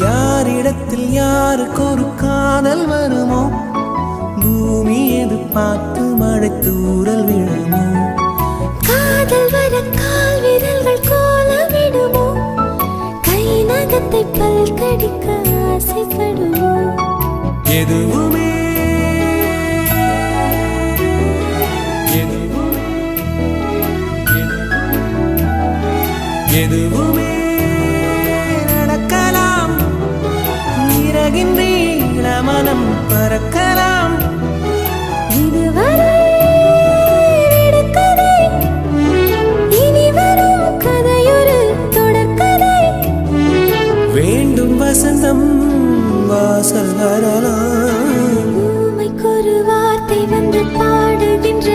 யாரிடத்தில் யாருக்கு ஒரு காதல் வருமோ பூமி எது பார்த்து மழை தூறல் விழுமோ காதல் வர கால் விரல்கள் கோலமிடுமோ கை நகத்தை பல் கடிக்க ஆசைப்படுமோ எதுவுமே எதுவுமே நடக்கலாம் இறகின் நீள மனம் பறக்கலாம் இதுவரை விடுகதை இனி வரும் கதையொரு தொடர்கதை வேண்டும் வசந்தம் வாசல் வரலாம் ஊமைக்கொரு வார்த்தை வந்து பாடுகின்ற